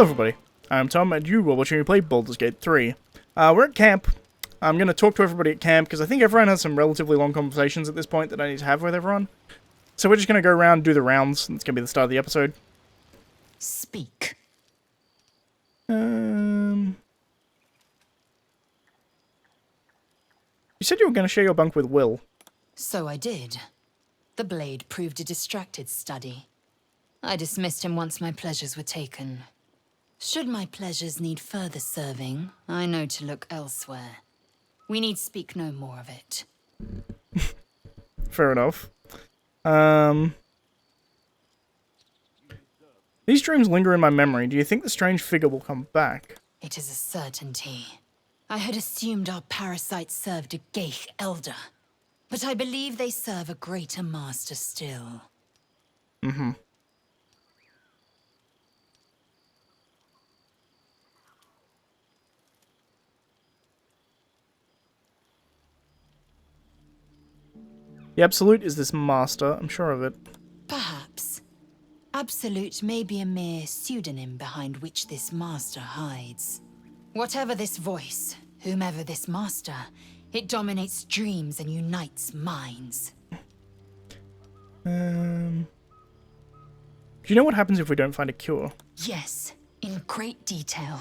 Hello everybody, I'm Tom and you are watching me play Baldur's Gate 3. We're at camp. I'm going to talk to everybody at camp because I think everyone has some relatively long conversations at this point that I need to have with everyone. So we're just going to go around, do the rounds, and it's going to be the start of the episode. Speak. You said you were going to share your bunk with Will. So I did. The blade proved a distracted study. I dismissed him once my pleasures were taken. Should my pleasures need further serving, I know to look elsewhere. We need speak no more of it. Fair enough. These dreams linger in my memory. Do you think the strange figure will come back? It is a certainty. I had assumed our parasites served a Geich elder, but I believe they serve a greater master still. Mm-hmm. The Absolute is this master, I'm sure of it. Perhaps. Absolute may be a mere pseudonym behind which this master hides. Whatever this voice, whomever this master, it dominates dreams and unites minds. Do you know what happens if we don't find a cure? Yes, in great detail.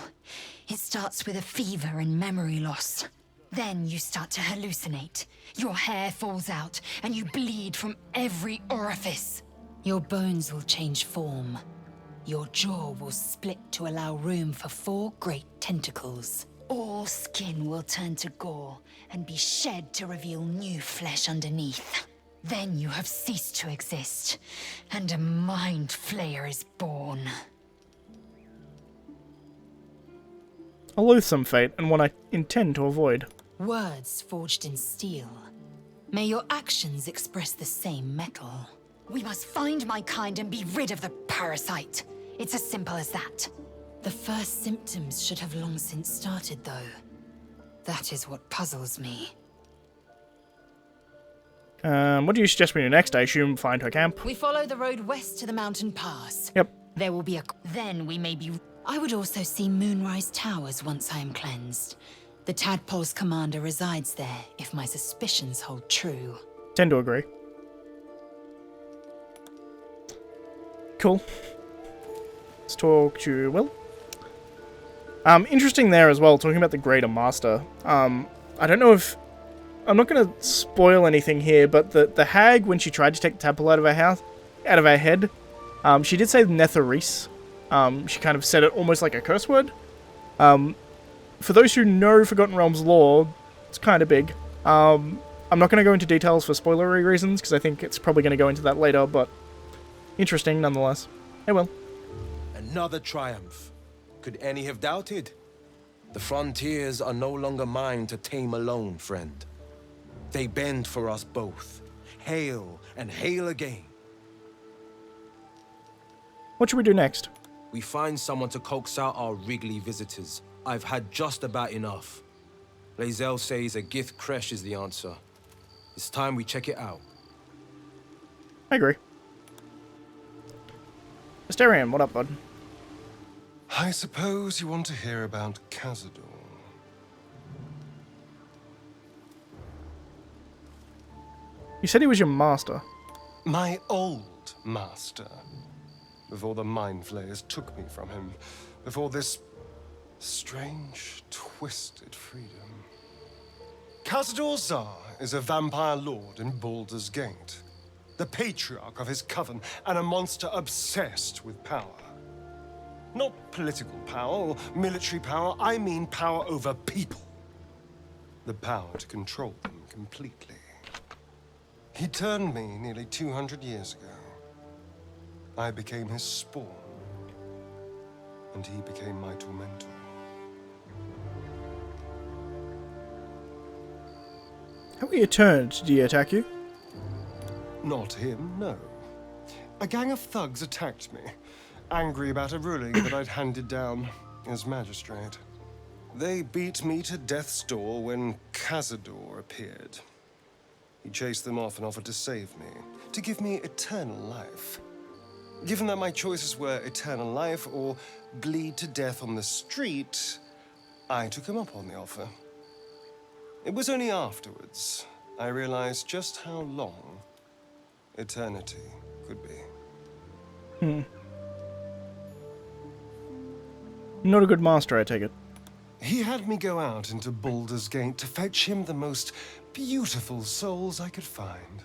It starts with a fever and memory loss. Then you start to hallucinate. Your hair falls out, and you bleed from every orifice. Your bones will change form. Your jaw will split to allow room for 4 great tentacles. All skin will turn to gore and be shed to reveal new flesh underneath. Then you have ceased to exist, and a mind flayer is born. A loathsome fate, and one I intend to avoid. Words forged in steel. May your actions express the same metal. We must find my kind and be rid of the parasite. It's as simple as that. The first symptoms should have long since started, though. That is what puzzles me. What do you suggest we do next? I assume find her camp? We follow the road west to the mountain pass. Yep. There will be a... Then we may be... I would also see Moonrise Towers once I am cleansed. The Tadpole's commander resides there, if my suspicions hold true. Tend to agree. Cool. Let's talk to Will. Interesting there as well, talking about the Greater Master. I don't know if... I'm not going to spoil anything here, but the hag, when she tried to take the tadpole out of her head, she did say Netherese. She kind of said it almost like a curse word. For those who know Forgotten Realms lore, it's kind of big. I'm not going to go into details for spoilery reasons, because I think it's probably going to go into that later, but interesting nonetheless. Hey, Will. Another triumph. Could any have doubted? The frontiers are no longer mine to tame alone, friend. They bend for us both. Hail and hail again. What should we do next? We find someone to coax out our Wrigley visitors. I've had just about enough. Lae'zel says a gift creche is the answer. It's time we check it out. I agree. Asterion, what up, bud? I suppose you want to hear about Cazador. You said he was your master. My old master. Before the Mind Flayers took me from him. Before this strange, twisted freedom. Cazador Zar is a vampire lord in Baldur's Gate. The patriarch of his coven, and a monster obsessed with power. Not political power or military power, I mean power over people. The power to control them completely. He turned me nearly 200 years ago. I became his spawn, and he became my tormentor. How were you turned? Did he attack you? Not him, no. A gang of thugs attacked me, angry about a ruling that I'd handed down as magistrate. They beat me to death's door when Cazador appeared. He chased them off and offered to save me, to give me eternal life. Given that my choices were eternal life or bleed to death on the street, I took him up on the offer. It was only afterwards I realized just how long eternity could be. Not a good master, I take it. He had me go out into Baldur's Gate to fetch him the most beautiful souls I could find.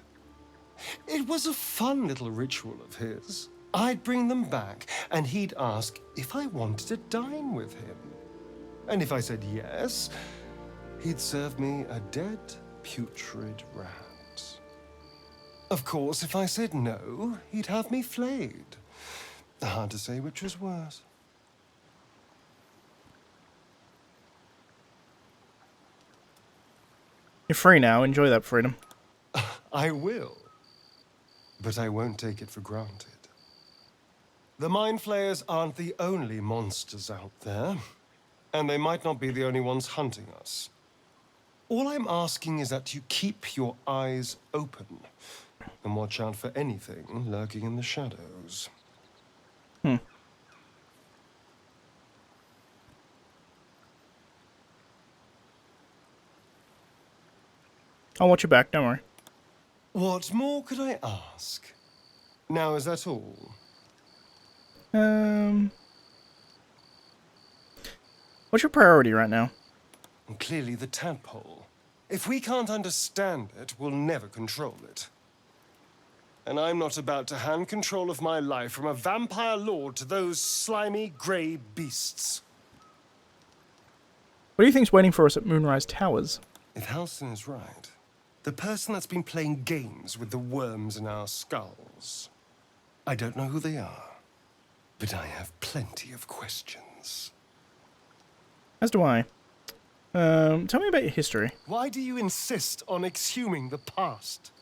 It was a fun little ritual of his. I'd bring them back, and he'd ask if I wanted to dine with him. And if I said yes, he'd serve me a dead, putrid rat. Of course, if I said no, he'd have me flayed. Hard to say which was worse. You're free now, enjoy that freedom. I will, but I won't take it for granted. The Mind Flayers aren't the only monsters out there, and they might not be the only ones hunting us. All I'm asking is that you keep your eyes open and watch out for anything lurking in the shadows. I'll watch your back, don't worry. What more could I ask? Now, is that all? What's your priority right now? Clearly the tadpole. If we can't understand it, we'll never control it. And I'm not about to hand control of my life from a vampire lord to those slimy grey beasts. What do you think's waiting for us at Moonrise Towers? If Halcyon is right, the person that's been playing games with the worms in our skulls. I don't know who they are, but I have plenty of questions. As do I. Tell me about your history. Why do you insist on exhuming the past?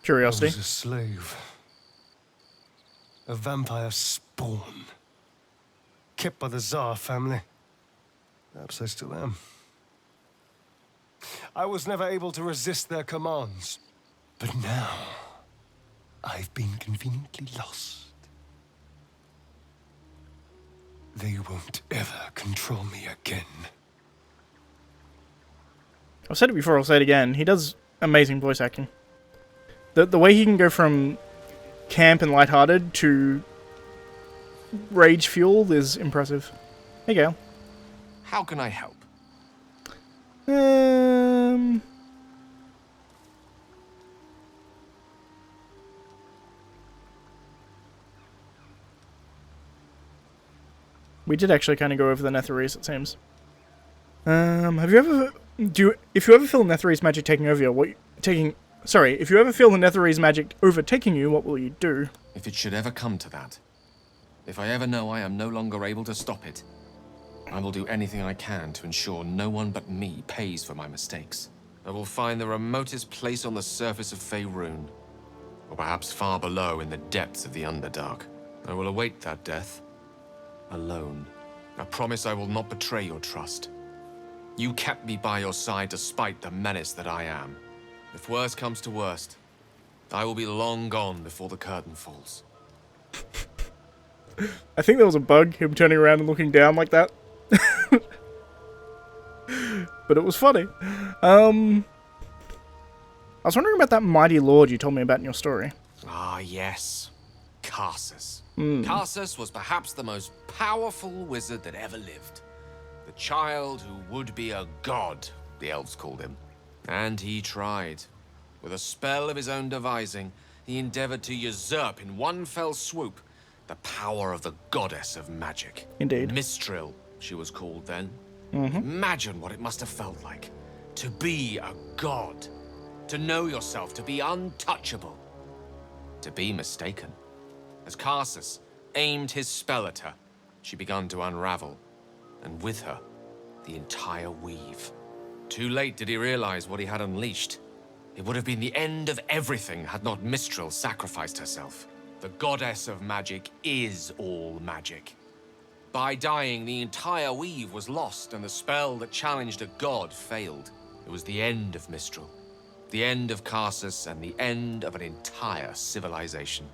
Curiosity. I was a slave. A vampire spawn. Kept by the Tsar family. Perhaps I still am. I was never able to resist their commands. But now, I've been conveniently lost. They won't ever control me again. I've said it before, I'll say it again. He does amazing voice acting. The way he can go from camp and lighthearted to rage fueled is impressive. Hey, Gale. How can I help? We did actually kind of go over the Netherese, it seems. Have you ever... if you ever feel Netherese magic taking over you, if you ever feel the Netherese magic overtaking you, what will you do? If it should ever come to that, if I ever know I am no longer able to stop it, I will do anything I can to ensure no one but me pays for my mistakes. I will find the remotest place on the surface of Faerun, or perhaps far below in the depths of the Underdark. I will await that death, alone. I promise I will not betray your trust. You kept me by your side despite the menace that I am. If worst comes to worst, I will be long gone before the curtain falls. I think there was a bug, him turning around and looking down like that. But it was funny. I was wondering about that mighty lord you told me about in your story. Ah, yes. Karsus. Karsus was perhaps the most powerful wizard that ever lived. The child who would be a god, the elves called him. And he tried. With a spell of his own devising, he endeavored to usurp in one fell swoop the power of the goddess of magic. Indeed. Mistral, she was called then. Imagine what it must have felt like. To be a god. To know yourself, to be untouchable. To be mistaken. As Karsus aimed his spell at her, she began to unravel. And with her, the entire weave. Too late did he realize what he had unleashed. It would have been the end of everything had not Mistral sacrificed herself. The goddess of magic is all magic. By dying, the entire weave was lost, and the spell that challenged a god failed. It was the end of Mistral, the end of Karsus, and the end of an entire civilization.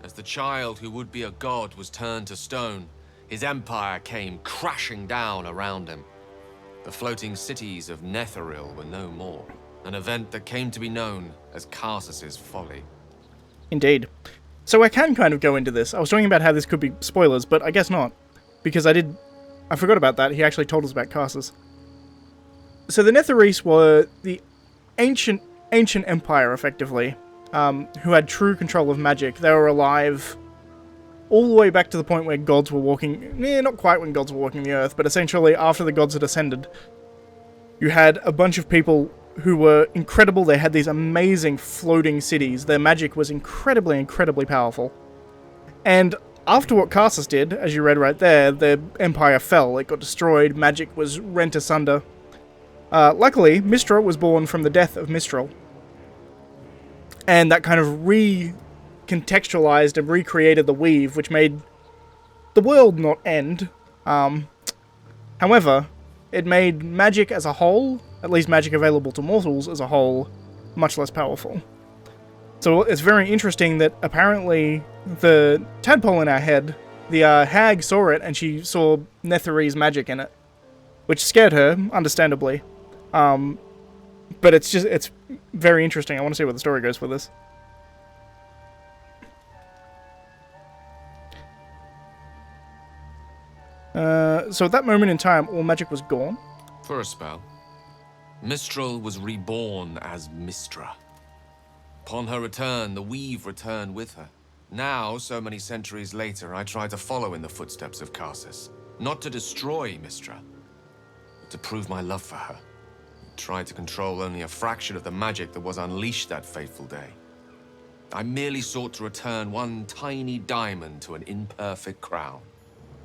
As the child who would be a god was turned to stone, his empire came crashing down around him. The floating cities of Netheril were no more, an event that came to be known as Karsus's folly. Indeed. So I can kind of go into this. I was talking about how this could be spoilers, but I guess not. Because I forgot about that. He actually told us about Karsus. So the Netherese were the ancient empire, effectively, who had true control of magic. They were alive all the way back to the point where gods were walking... not quite when gods were walking the earth, but essentially after the gods had ascended. You had a bunch of people who were incredible. They had these amazing floating cities. Their magic was incredibly, incredibly powerful. And after what Karsus did, as you read right there, their empire fell. It got destroyed. Magic was rent asunder. Luckily, Mistra was born from the death of Mistral. And that kind of recontextualized and recreated the weave, which made the world not end. However, it made magic as a whole, at least magic available to mortals as a whole, much less powerful. So it's very interesting that apparently the tadpole in our head, the hag saw it and she saw Netherese magic in it, which scared her, understandably. But it's very interesting. I want to see where the story goes with this. So at that moment in time, all magic was gone. For a spell, Mistral was reborn as Mistra. Upon her return, the weave returned with her. Now, so many centuries later, I try to follow in the footsteps of Karsus. Not to destroy Mistra, but to prove my love for her. Try to control only a fraction of the magic that was unleashed that fateful day. I merely sought to return one tiny diamond to an imperfect crown.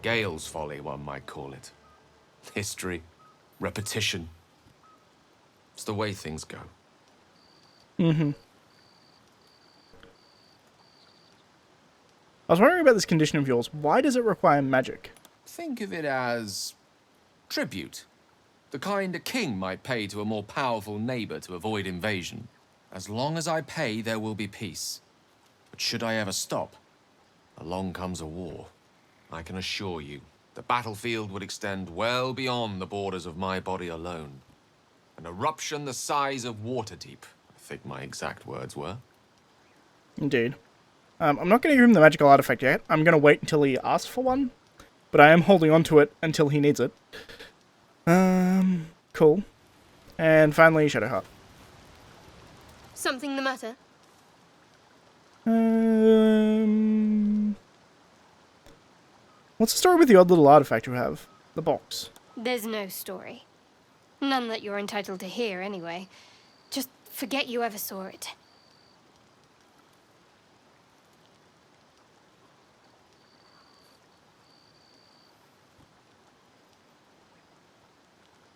Gale's folly, one might call it. History, repetition. It's the way things go. I was wondering about this condition of yours. Why does it require magic? Think of it as tribute. The kind a king might pay to a more powerful neighbor to avoid invasion. As long as I pay, there will be peace. But should I ever stop, along comes a war. I can assure you, the battlefield would extend well beyond the borders of my body alone. An eruption the size of Waterdeep, I think my exact words were. Indeed. I'm not going to give him the magical artifact yet. I'm going to wait until he asks for one. But I am holding on to it until he needs it. Cool. And finally, Shadowheart. Something the matter? What's the story with the odd little artifact you have? The box. There's no story. None that you're entitled to hear, anyway. Just forget you ever saw it.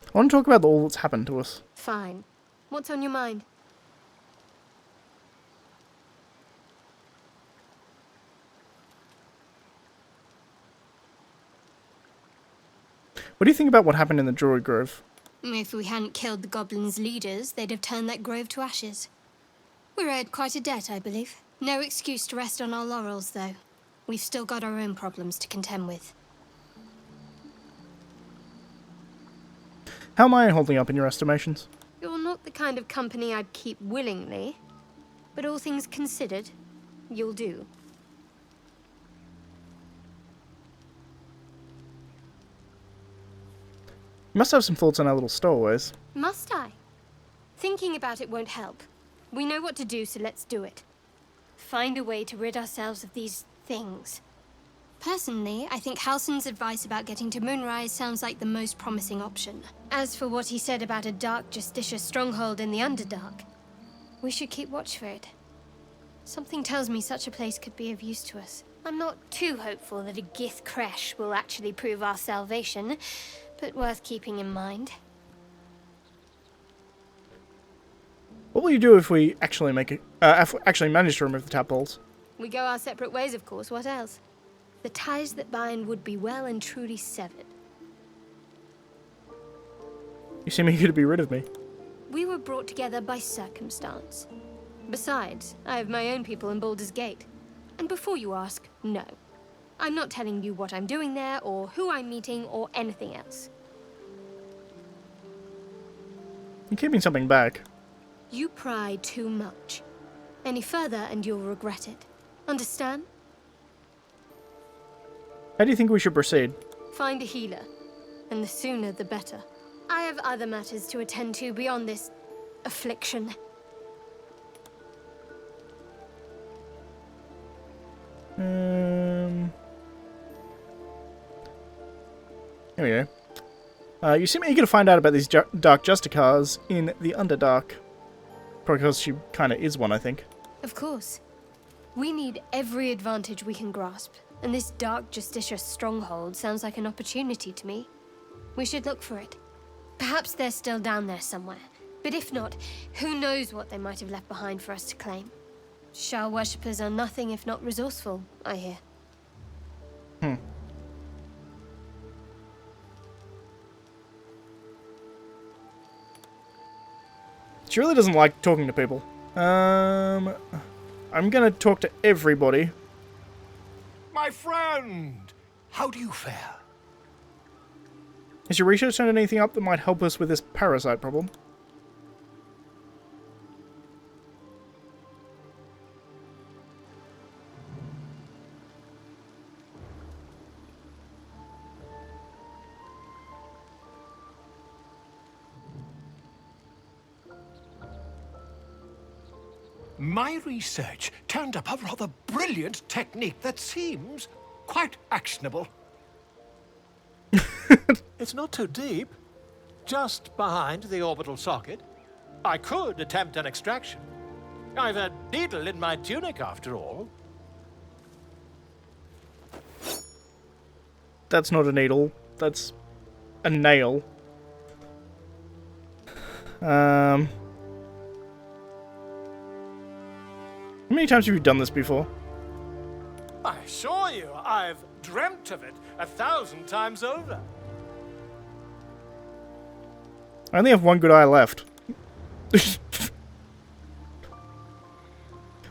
I want to talk about all that's happened to us. Fine. What's on your mind? What do you think about what happened in the Druid Grove? If we hadn't killed the goblins' leaders, they'd have turned that grove to ashes. We're owed quite a debt, I believe. No excuse to rest on our laurels, though. We've still got our own problems to contend with. How am I holding up in your estimations? You're not the kind of company I'd keep willingly, but all things considered, you'll do. You must have some thoughts on our little stowaways. Must I? Thinking about it won't help. We know what to do, so let's do it. Find a way to rid ourselves of these things. Personally, I think Halsin's advice about getting to Moonrise sounds like the most promising option. As for what he said about a dark justiciar stronghold in the Underdark, we should keep watch for it. Something tells me such a place could be of use to us. I'm not too hopeful that a Gith Kresh will actually prove our salvation, but worth keeping in mind. What will you do if we actually manage to remove the tadpoles? We go our separate ways, of course. What else? The ties that bind would be well and truly severed. You seem eager to be rid of me. We were brought together by circumstance. Besides, I have my own people in Baldur's Gate. And before you ask, no. I'm not telling you what I'm doing there, or who I'm meeting, or anything else. You're keeping something back. You pry too much. Any further and you'll regret it. Understand? How do you think we should proceed? Find a healer. And the sooner the better. I have other matters to attend to beyond this affliction. Here we go. You seem eager to find out about these Dark Justicars in the Underdark. Probably because she kind of is one, I think. Of course. We need every advantage we can grasp, and this Dark Justicia stronghold sounds like an opportunity to me. We should look for it. Perhaps they're still down there somewhere, but if not, who knows what they might have left behind for us to claim. Shah worshippers are nothing if not resourceful, I hear. She really doesn't like talking to people. I'm gonna talk to everybody. My friend! How do you fare? Has your research turned anything up that might help us with this parasite problem? My research turned up a rather brilliant technique that seems quite actionable. It's not too deep. Just behind the orbital socket. I could attempt an extraction. I've a needle in my tunic, after all. That's not a needle. That's a nail. How many times have you done this before? I assure you, I've dreamt of it 1,000 times over. I only have one good eye left.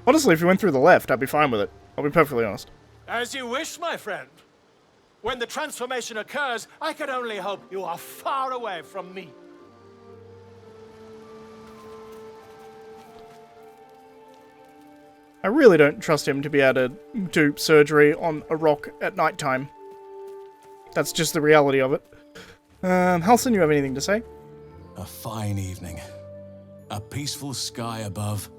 Honestly, if you went through the left, I'd be fine with it. I'll be perfectly honest. As you wish, my friend. When the transformation occurs, I can only hope you are far away from me. I really don't trust him to be able to do surgery on a rock at night time. That's just the reality of it. Halsin, you have anything to say? A fine evening. A peaceful sky above,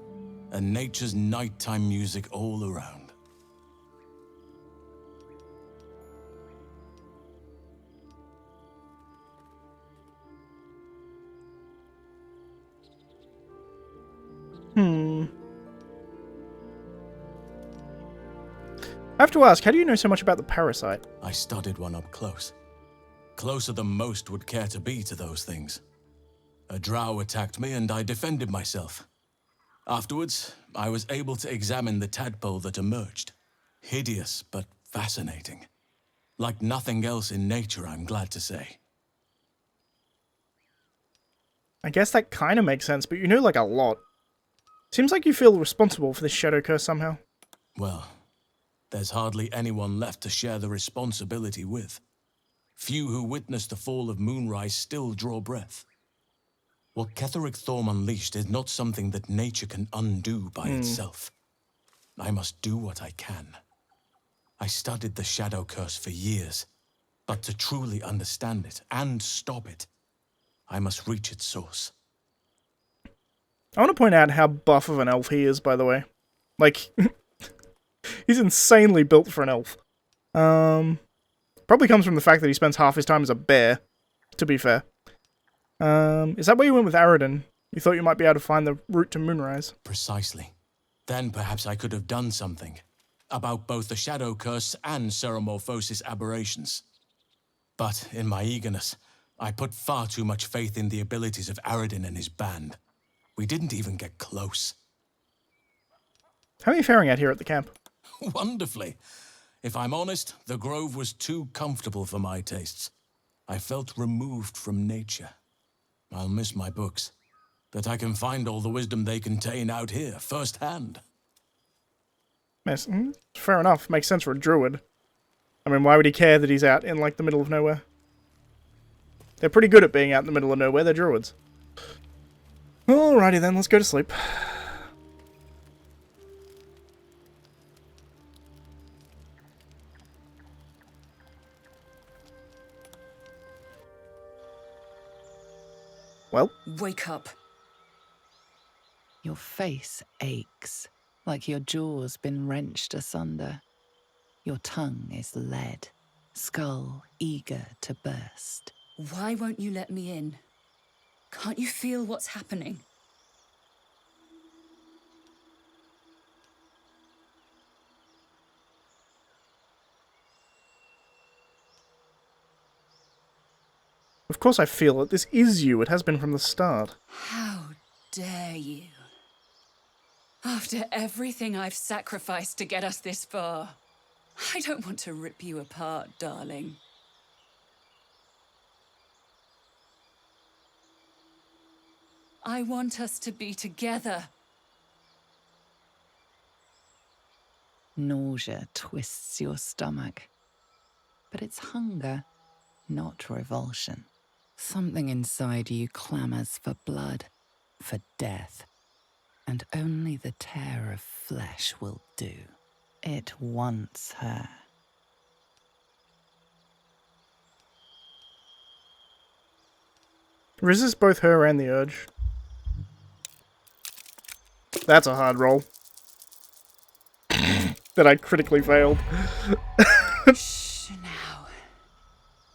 and nature's nighttime music all around. I have to ask, how do you know so much about the parasite? I studied one up close. Closer than most would care to be to those things. A drow attacked me and I defended myself. Afterwards, I was able to examine the tadpole that emerged. Hideous, but fascinating. Like nothing else in nature, I'm glad to say. I guess that kind of makes sense, but you know like a lot. Seems like you feel responsible for this shadow curse somehow. Well, there's hardly anyone left to share the responsibility with. Few who witnessed the fall of Moonrise still draw breath. What Ketheric Thorm unleashed is not something that nature can undo by itself. I must do what I can. I studied the Shadow Curse for years, but to truly understand it and stop it, I must reach its source. I want to point out how buff of an elf he is, by the way. Like, he's insanely built for an elf. Probably comes from the fact that he spends half his time as a bear, to be fair. Is that where you went with Aradin? You thought you might be able to find the route to Moonrise? Precisely. Then perhaps I could have done something about both the Shadow Curse and Ceremorphosis aberrations. But in my eagerness, I put far too much faith in the abilities of Aradin and his band. We didn't even get close. How are you faring out here at the camp? Wonderfully. If I'm honest, the grove was too comfortable for my tastes. I felt removed from nature. I'll miss my books, but I can find all the wisdom they contain out here, firsthand. Fair enough. Makes sense for a druid. I mean, why would he care that he's out in, like, the middle of nowhere? They're pretty good at being out in the middle of nowhere. They're druids. Alrighty then, let's go to sleep. Well? Wake up. Your face aches, like your jaw's been wrenched asunder. Your tongue is lead, skull eager to burst. Why won't you let me in? Can't you feel what's happening? Of course I feel it. This is you. It has been from the start. How dare you? After everything I've sacrificed to get us this far, I don't want to rip you apart, darling. I want us to be together. Nausea twists your stomach. But it's hunger, not revulsion. Something inside you clamors for blood, for death. And only the tear of flesh will do. It wants her. Resist both her and the urge. That's a hard roll. That I critically failed. Shh now.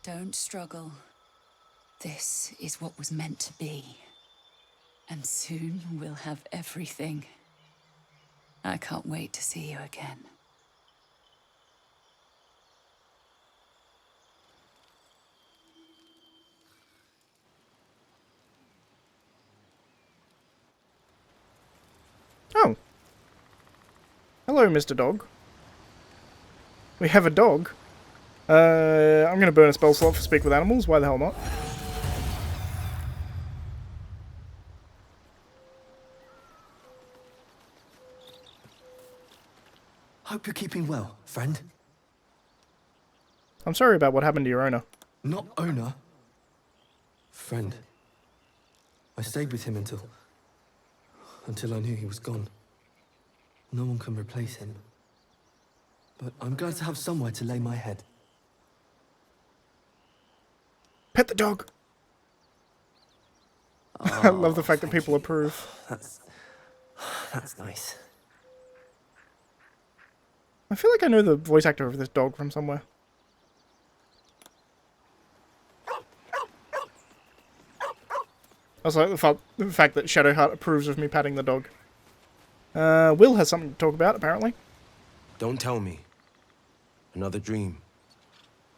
Don't struggle. This is what was meant to be. And soon we'll have everything. I can't wait to see you again. Oh. Hello, Mr. Dog. We have a dog. I'm going to burn a spell slot for Speak with Animals. Why the hell not? Hope you're keeping well, friend. I'm sorry about what happened to your owner. Not owner. Friend. I stayed with him until I knew he was gone. No one can replace him. But I'm glad to have somewhere to lay my head. Pet the dog! I love the fact that people approve. That's nice. I feel like I know the voice actor of this dog from somewhere. I also like the fact that Shadowheart approves of me patting the dog. Will has something to talk about, apparently. Don't tell me. Another dream.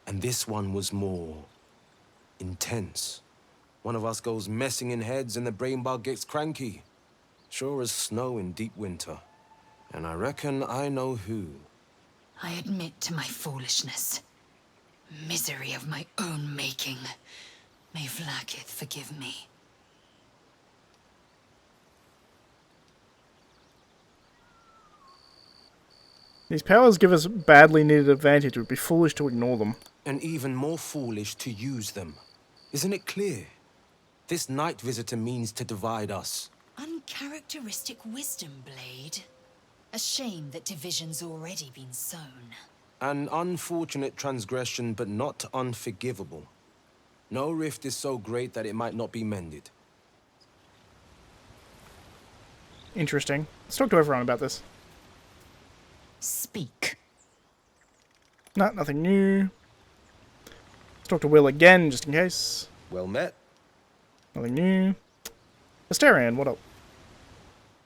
And this one was more intense. One of us goes messing in heads and the brain bug gets cranky. Sure as snow in deep winter. And I reckon I know who. I admit to my foolishness. Misery of my own making. May Vlaakith forgive me. These powers give us badly needed advantage. It would be foolish to ignore them. And even more foolish to use them. Isn't it clear? This night visitor means to divide us. Uncharacteristic wisdom, Blade. A shame that division's already been sown. An unfortunate transgression, but not unforgivable. No rift is so great that it might not be mended. Interesting. Let's talk to everyone about this. Speak. No, nothing new. Let's talk to Will again, just in case. Well met. Nothing new. Asterion, what up?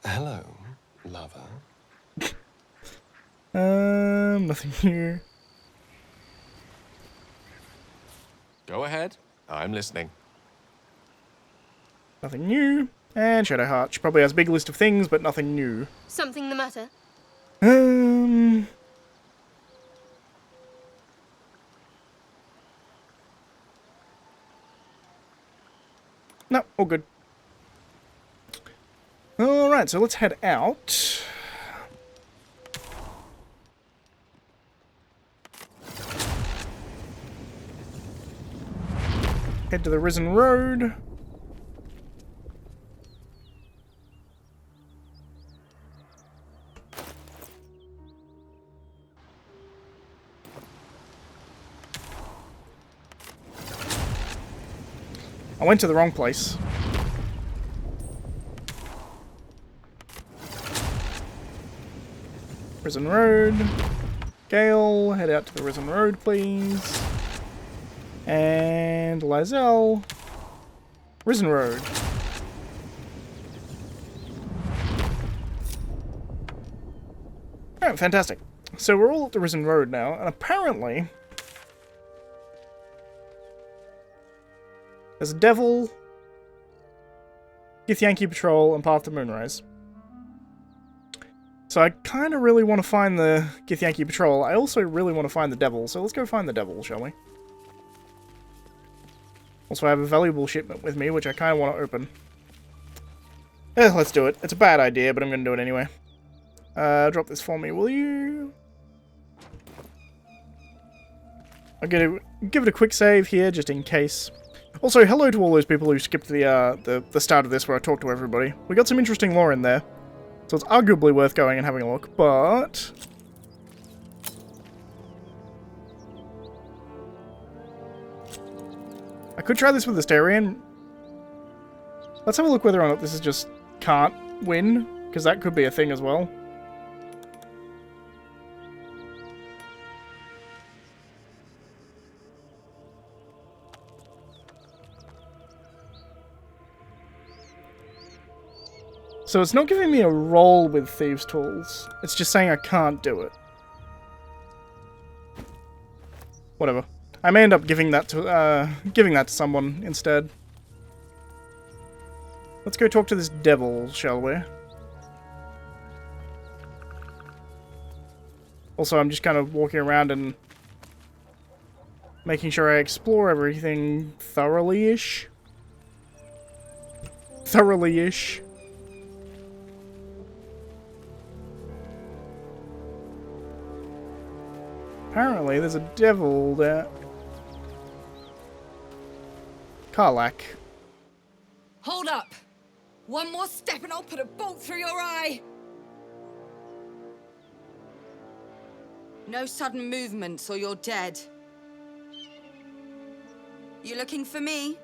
Hello, lover. Nothing new. Go ahead. I'm listening. Nothing new. And Shadowheart. She probably has a big list of things, but nothing new. Something the matter? No, all good. Alright, so let's head out. Head to the Risen Road. I went to the wrong place. Risen Road. Gale, head out to the Risen Road, please. And Lizelle. Risen Road. Alright, fantastic. So we're all at the Risen Road now, and apparently there's a devil, Githyanki Patrol, and Path to Moonrise. So I kind of really want to find the Githyanki Patrol. I also really want to find the devil, so let's go find the devil, shall we? Also, I have a valuable shipment with me, which I kind of want to open. Let's do it. It's a bad idea, but I'm going to do it anyway. Drop this for me, will you? I'm going to give it a quick save here, just in case. Also, hello to all those people who skipped the start of this where I talked to everybody. We got some interesting lore in there, so it's arguably worth going and having a look, but I could try this with the Astarion. Let's have a look whether or not this is just can't win, because that could be a thing as well. So it's not giving me a roll with Thieves' Tools. It's just saying I can't do it. Whatever. I may end up giving that to someone instead. Let's go talk to this devil, shall we? Also, I'm just kind of walking around and making sure I explore everything thoroughly-ish. Thoroughly-ish. Apparently, there's a devil there. Karlach. Hold up! One more step and I'll put a bolt through your eye! No sudden movements or you're dead. You looking for me?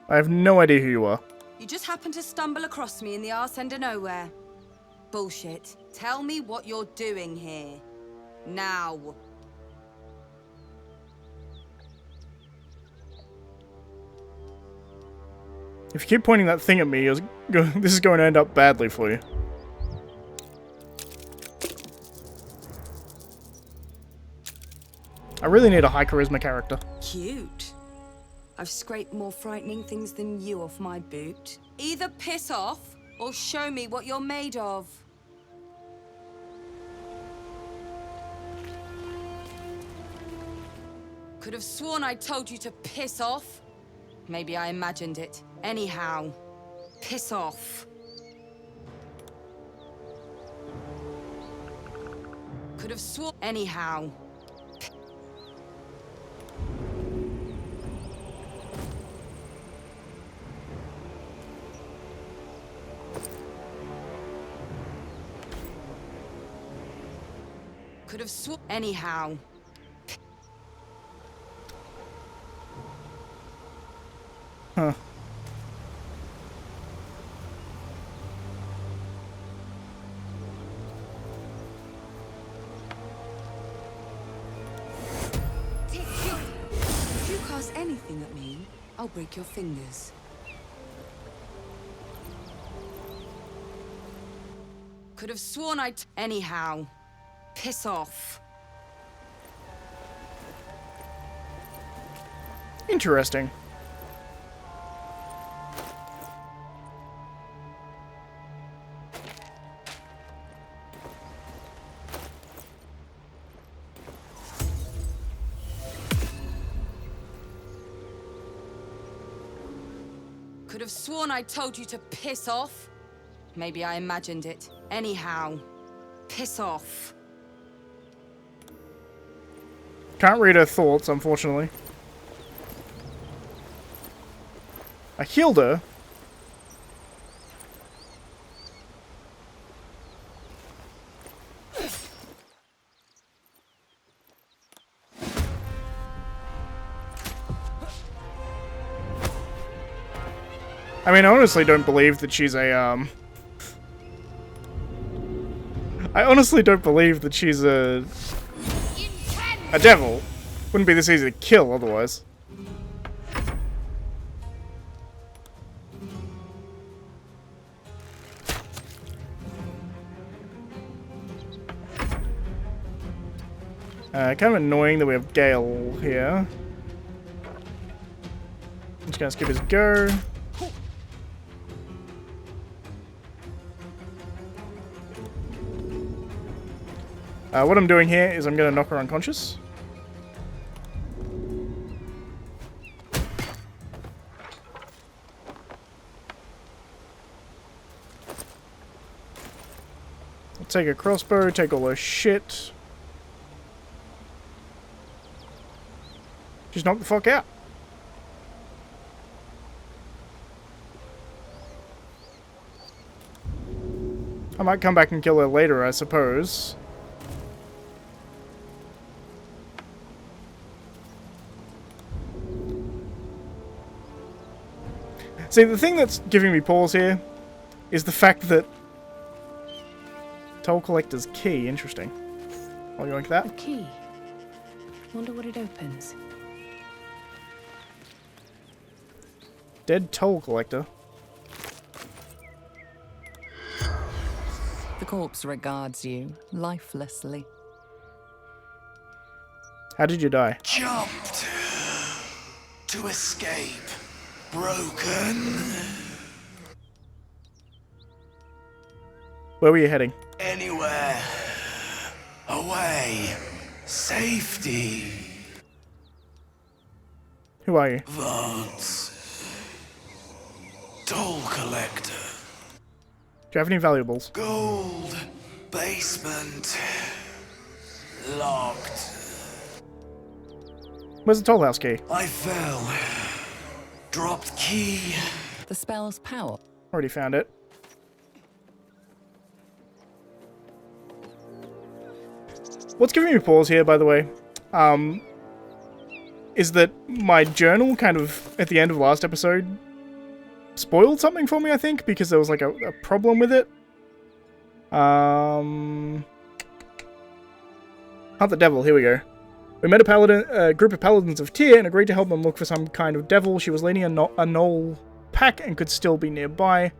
I have no idea who you are. You just happened to stumble across me in the arse end of nowhere. Bullshit. Tell me what you're doing here. Now. If you keep pointing that thing at me, this is going to end up badly for you. I really need a high charisma character. Cute. I've scraped more frightening things than you off my boot. Either piss off, or show me what you're made of. Could have sworn I told you to piss off. Maybe I imagined it. Anyhow, piss off. Could have sworn. Anyhow. Could have sworn. Anyhow. Huh. If you cast anything at me, I'll break your fingers. Could have sworn I'd... Anyhow. Piss off. Interesting. Could have sworn I told you to piss off. Maybe I imagined it. Anyhow, piss off. Can't read her thoughts, unfortunately. I healed her. I mean, I honestly don't believe that she's a, I honestly don't believe that she's a devil. Wouldn't be this easy to kill otherwise. Kind of annoying that we have Gale here. I'm just gonna skip his go. What I'm doing here is I'm gonna knock her unconscious. I'll take a crossbow, take all her shit. Just knock the fuck out. I might come back and kill her later, I suppose. See, the thing that's giving me pause here is the fact that Toll Collector's key. Interesting. I'll go like that. A key. Wonder what it opens. Dead Toll Collector. The corpse regards you lifelessly. How did you die? Jumped to escape. Broken. Where were you heading? Anywhere. Away. Safety. Who are you? Vance. Toll collector. Do you have any valuables? Gold. Basement. Locked. Where's the toll house key? I fell. Dropped key. The spell's power. Already found it. What's giving me pause here, by the way, is that my journal kind of, at the end of last episode, spoiled something for me, I think, because there was like a problem with it. Hunt the devil, here we go. We met a group of paladins of Tyr and agreed to help them look for some kind of devil. She was leading a gnoll pack and could still be nearby.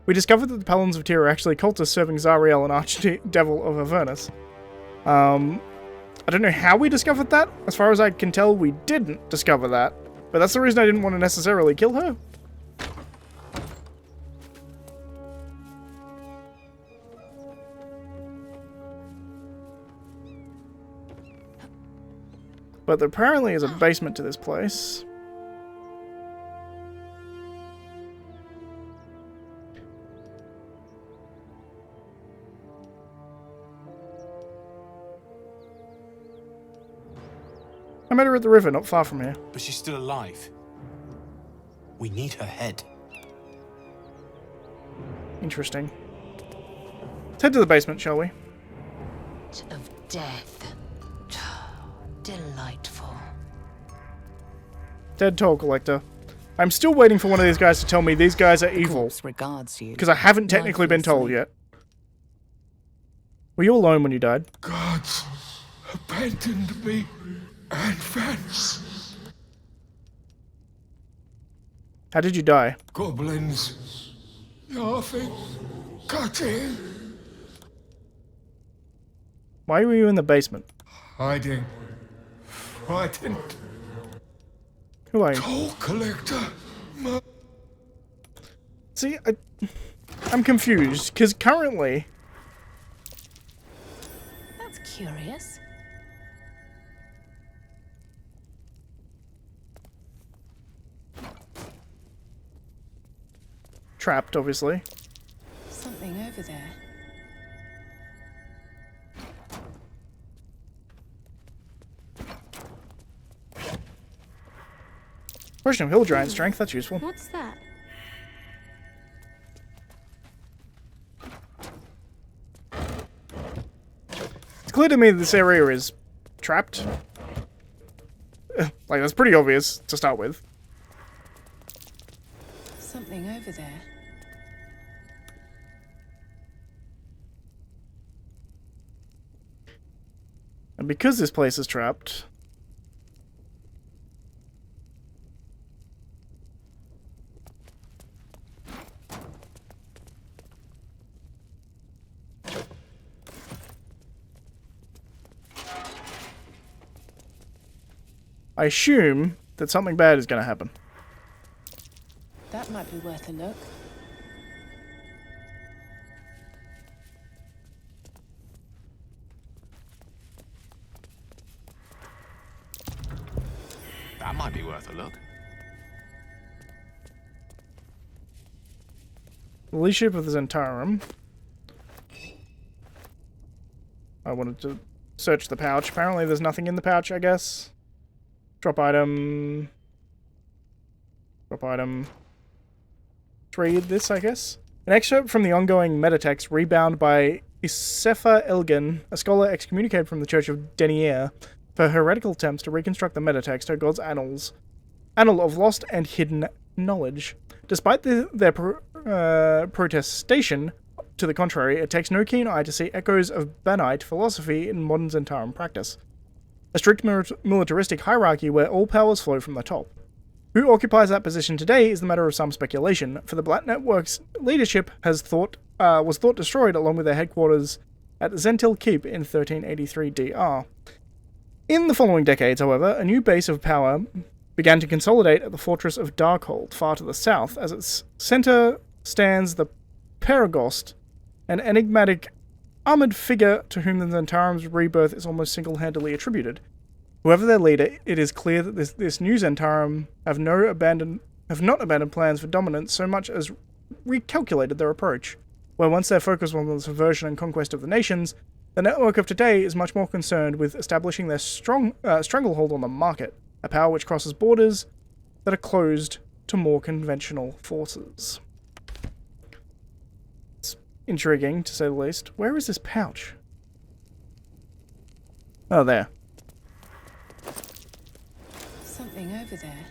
We discovered that the paladins of Tyr are actually cultists serving Sariah, an archdevil of Avernus. I don't know how we discovered that. As far as I can tell, we didn't discover that. But that's the reason I didn't want to necessarily kill her. But there apparently is a basement to this place. I met her at the river, not far from here. But she's still alive. We need her head. Interesting. Let's head to the basement, shall we? Of death. Delightful. Dead Toll Collector. I'm still waiting for one of these guys to tell me these guys are evil. Regards you. Because I haven't technically been told yet. Were you alone when you died? Gods abandoned me and Vance. How did you die? Goblins. Laughing. Cutting. Why were you in the basement? Hiding. Frightened. Who are you? Toll collector. See, I'm confused, because currently... That's curious. Trapped, obviously. Something over there. Potion of Hill Giant Strength, that's useful. What's that? It's clear to me that this area is trapped. Like, that's pretty obvious to start with. Something over there. And because this place is trapped... I assume that something bad is going to happen. That might be worth a look. That might be worth a look. The leadership of the Zentarum. I wanted to search the pouch. Apparently there's nothing in the pouch, I guess. Drop item. Drop item. Let's read this, I guess. An excerpt from the ongoing metatext Rebound by Isefa Elgin, a scholar excommunicated from the Church of Denier for heretical attempts to reconstruct the metatext, her god's annals. Annal of lost and hidden knowledge. Despite their protestation to the contrary, it takes no keen eye to see echoes of Banite philosophy in modern Zentarum practice. A strict militaristic hierarchy where all powers flow from the top. Who occupies that position today is the matter of some speculation, for the Black Network's leadership was thought destroyed along with their headquarters at Zentil Keep in 1383 DR. In the following decades, however, a new base of power began to consolidate at the fortress of Darkhold, far to the south. As its center stands the Paragost, an enigmatic armored figure to whom the Zentarum's rebirth is almost single-handedly attributed. Whoever their leader, it is clear that this new Zentarum have not abandoned plans for dominance so much as recalculated their approach. Where once their focus was on the subversion and conquest of the nations, the network of today is much more concerned with establishing their stranglehold on the market, a power which crosses borders that are closed to more conventional forces. It's intriguing, to say the least. Where is this pouch? Oh, there. Something over there.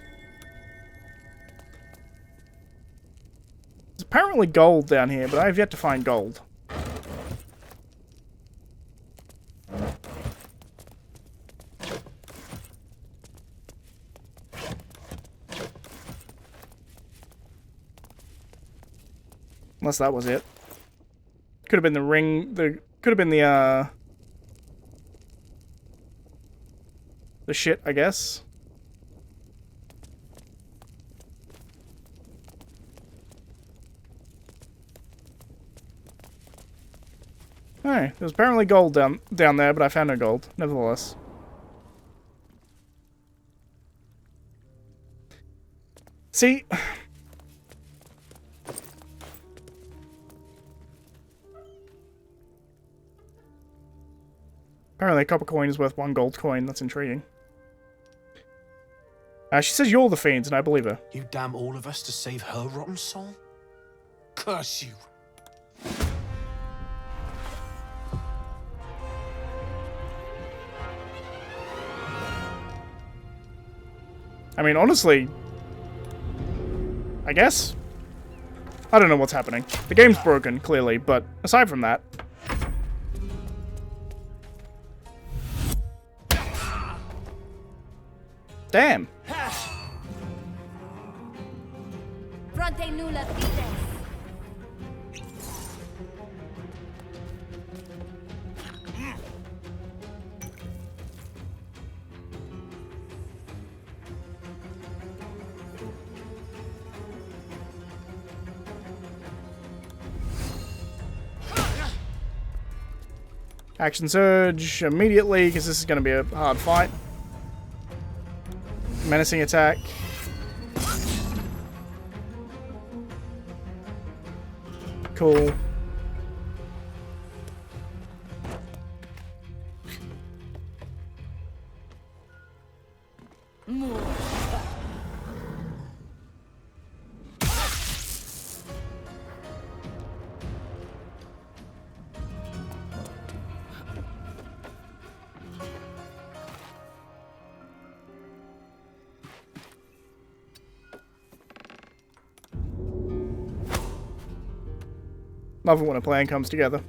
There's apparently gold down here, but I have yet to find gold. Unless that was it. Could have been the ring. Could have been the shit, I guess. Alright, there's apparently gold down there, but I found no gold, nevertheless. See? Apparently a copper coin is worth 1 gold coin. That's intriguing. She says you're the fiends, and I believe her. You damn all of us to save her rotten soul? Curse you! I mean, honestly, I guess? I don't know what's happening. The game's broken, clearly, but aside from that... Damn! Fronte nulla fides. Action surge immediately, because this is going to be a hard fight. Menacing attack. Cool. Love it when a plan comes together.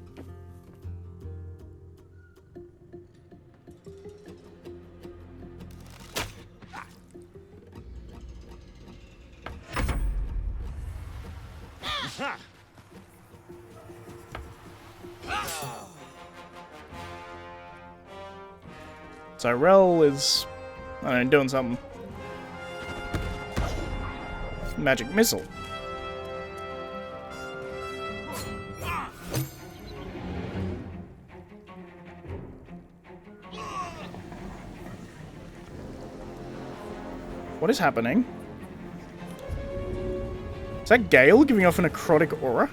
So Rel is, I don't know, doing something. Magic missile. What is happening? Is that Gale giving off a necrotic aura?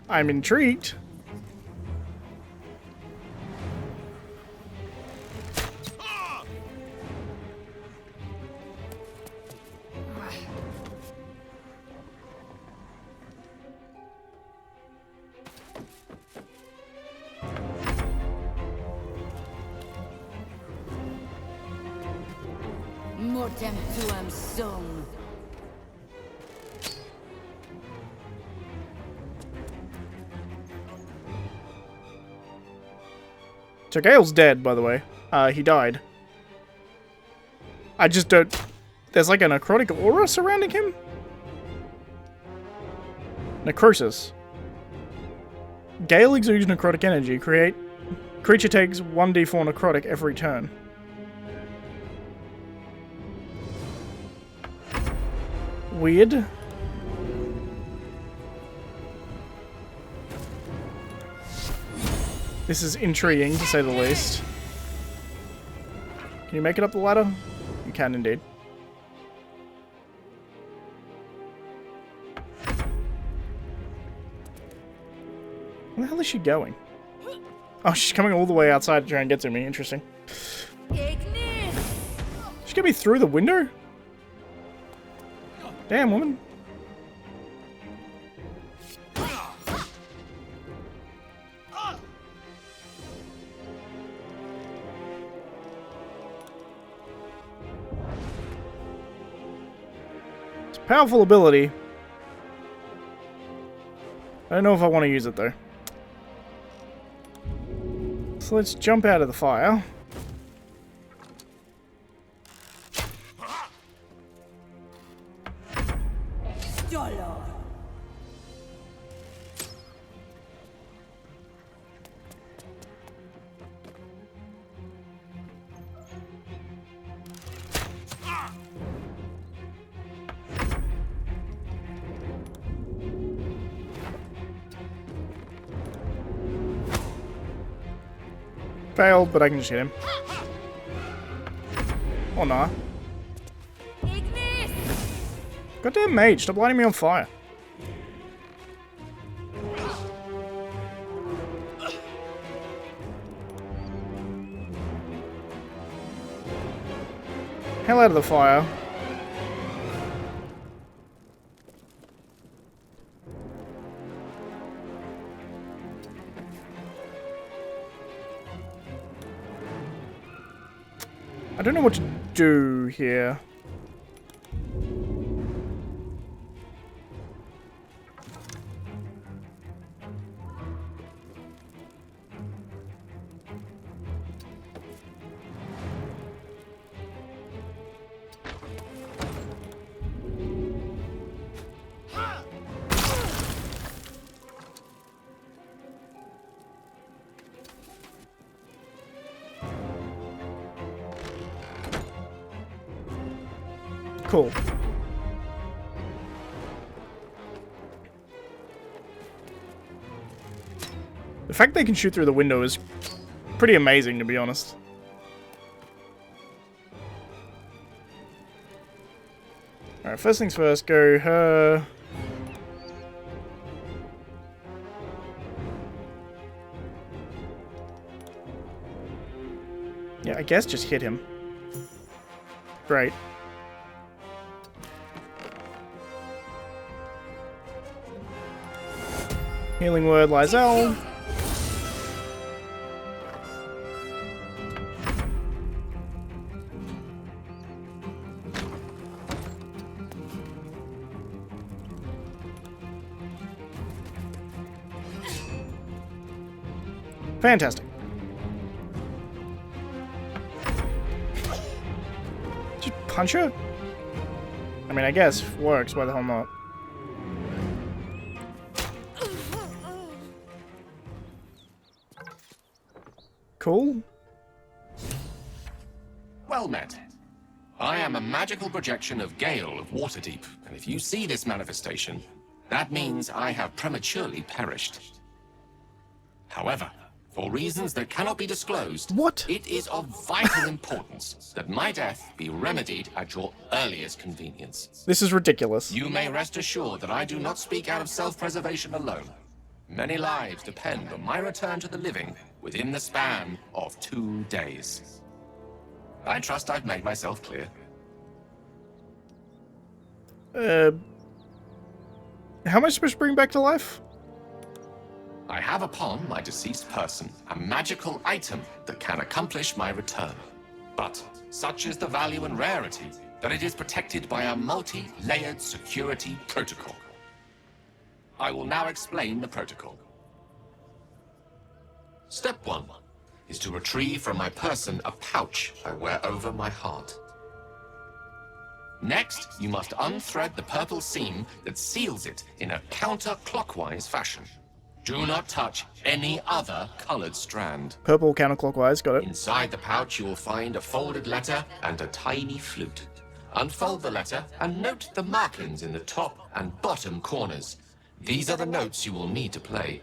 I'm intrigued. Mortem tuam sum. So Gale's dead, by the way. He died. I just don't... There's like a necrotic aura surrounding him? Necrosis. Gale exudes necrotic energy. Creature takes 1d4 necrotic every turn. Weird. This is intriguing, to say the least. Can you make it up the ladder? You can indeed. Where the hell is she going? Oh, she's coming all the way outside to try and get to me. Interesting. She get me through the window? Damn, woman. It's a powerful ability. I don't know if I want to use it though. So let's jump out of the fire. Failed, but I can just hit him. Or nah. Goddamn mage, stop lighting me on fire. Hell out of the fire. I don't know what to do here. Cool. The fact they can shoot through the window is pretty amazing, to be honest. Alright, first things first, go her. Yeah, I guess just hit him. Great. Healing word, Lysel. Fantastic. Just punch her? I mean, I guess if it works, why the hell not? Cool. Well met. I am a magical projection of Gale of Waterdeep, and if you see this manifestation, that means I have prematurely perished. However, for reasons that cannot be disclosed, it is of vital importance that my death be remedied at your earliest convenience. This is ridiculous. You may rest assured that I do not speak out of self-preservation alone. Many lives depend on my return to the living within the span of 2 days. I trust I've made myself clear. How am I supposed to bring back to life? I have upon my deceased person a magical item that can accomplish my return. But such is the value and rarity that it is protected by a multi-layered security protocol. I will now explain the protocol. Step 1 is to retrieve from my person a pouch I wear over my heart. Next, you must unthread the purple seam that seals it in a counterclockwise fashion. Do not touch any other colored strand. Purple counterclockwise, got it. Inside the pouch, you will find a folded letter and a tiny flute. Unfold the letter and note the markings in the top and bottom corners. These are the notes you will need to play.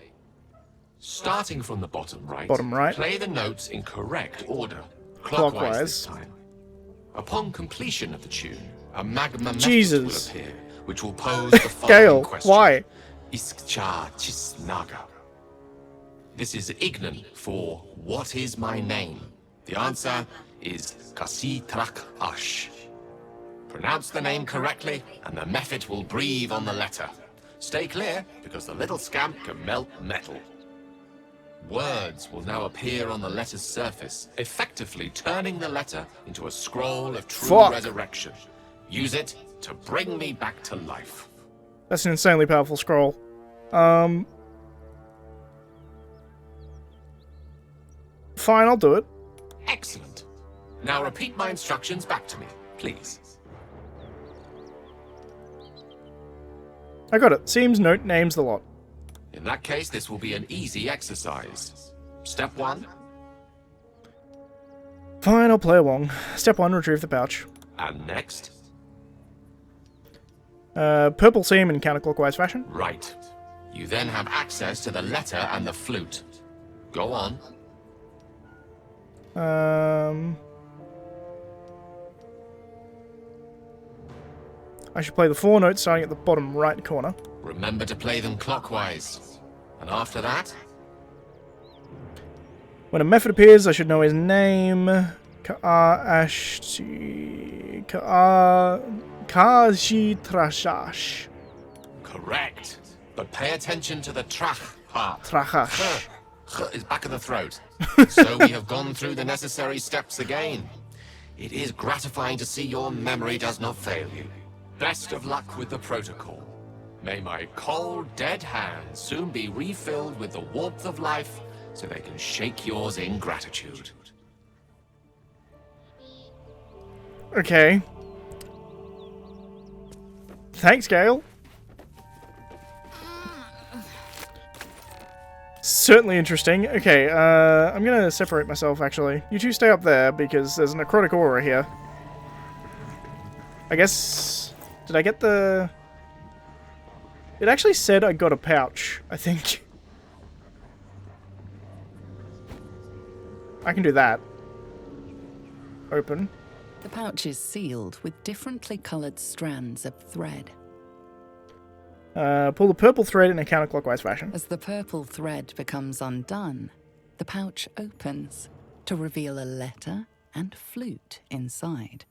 Starting from the bottom right, play the notes in correct order, clockwise this time. Upon completion of the tune, a magma method will appear, which will pose the following question. Why? Iskcha Chisnaga. This is Ignan for what is my name? The answer is Kasitrak Ash. Pronounce the name correctly, and the method will breathe on the letter. Stay clear, because the little scamp can melt metal. Words will now appear on the letter's surface, effectively turning the letter into a scroll of true resurrection. Use it to bring me back to life. That's an insanely powerful scroll. Fine, I'll do it. Excellent. Now repeat my instructions back to me, please. I got it. Seems, note, names, the lot. In that case, this will be an easy exercise. Step 1. Fine, I'll play along. Step 1, retrieve the pouch. And next? Purple seam in counterclockwise fashion. Right. You then have access to the letter and the flute. Go on. I should play the 4 notes starting at the bottom right corner. Remember to play them clockwise. And after that? When a method appears, I should know his name. Kashitrashash. Correct. But pay attention to the trach part. Trachash. Ch is back of the throat. So we have gone through the necessary steps again. It is gratifying to see your memory does not fail you. Best of luck with the protocol. May my cold, dead hands soon be refilled with the warmth of life so they can shake yours in gratitude. Okay. Thanks, Gale. Certainly interesting. Okay, I'm gonna separate myself, actually. You two stay up there, because there's a necrotic aura here. I guess... Did I get the... It actually said I got a pouch, I think. I can do that. Open. The pouch is sealed with differently coloured strands of thread. Pull the purple thread in a counterclockwise fashion. As the purple thread becomes undone, the pouch opens to reveal a letter and flute inside.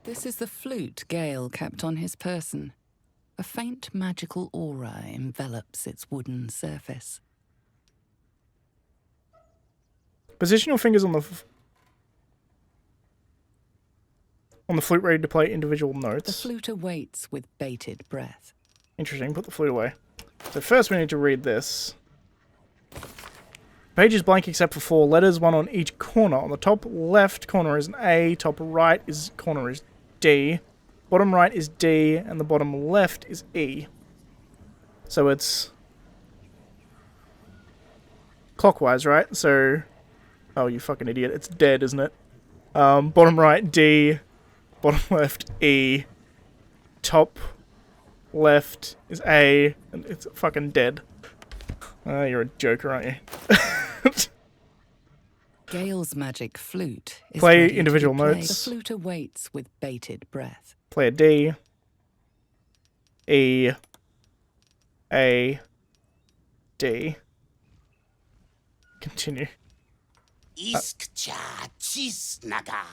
This is the flute Gale kept on his person. A faint magical aura envelops its wooden surface. Position your fingers on the... On the flute ready to play individual The notes. flute awaits with bated breath. Interesting, put the flute away. So first we need to read this. Page is blank except for 4 letters, 1 on each corner. On the top left corner is an A, top right corner is D, bottom right is D, and the bottom left is E. So it's clockwise, right? So, oh, you fucking idiot, it's dead, isn't it? Bottom right D, bottom left E, top left is A, and it's fucking dead. You're a joker, aren't you? Gale's magic flute is Play ready to individual be played. notes. The flute awaits with bated breath. Play a D, E, A, D. Continue. Iskcha chisnaga.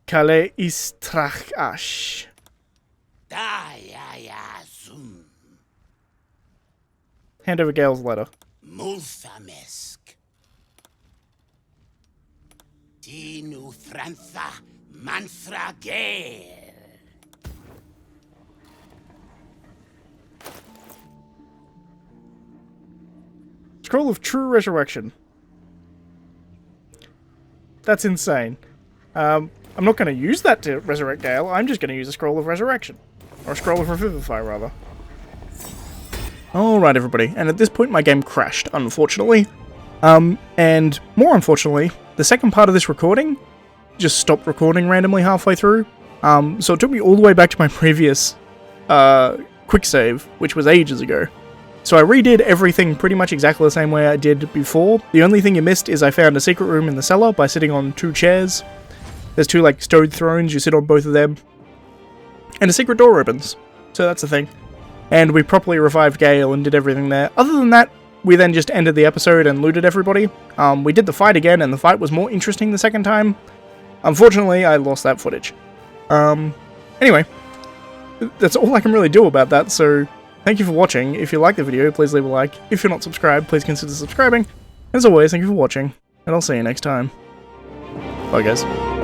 Kale istrach ash. Daya zum. Hand over Gale's letter. Multhamesk. Tinu Frantha Manthra Gale. Scroll of True Resurrection. That's insane. I'm not going to use that to resurrect Gale. I'm just going to use a Scroll of Resurrection. Or a Scroll of Revivify, rather. Alright, everybody. And at this point, my game crashed, unfortunately. And more unfortunately, the second part of this recording just stopped recording randomly halfway through. So it took me all the way back to my previous quick save, which was ages ago. So I redid everything pretty much exactly the same way I did before. The only thing you missed is I found a secret room in the cellar by sitting on 2 chairs. There's 2 like stone thrones, you sit on both of them. And a secret door opens. So that's the thing. And we properly revived Gale and did everything there. Other than that, we then just ended the episode and looted everybody. We did the fight again, and the fight was more interesting the second time. Unfortunately, I lost that footage. Anyway, that's all I can really do about that, so thank you for watching. If you like the video, please leave a like. If you're not subscribed, please consider subscribing. As always, thank you for watching, and I'll see you next time. Bye, guys.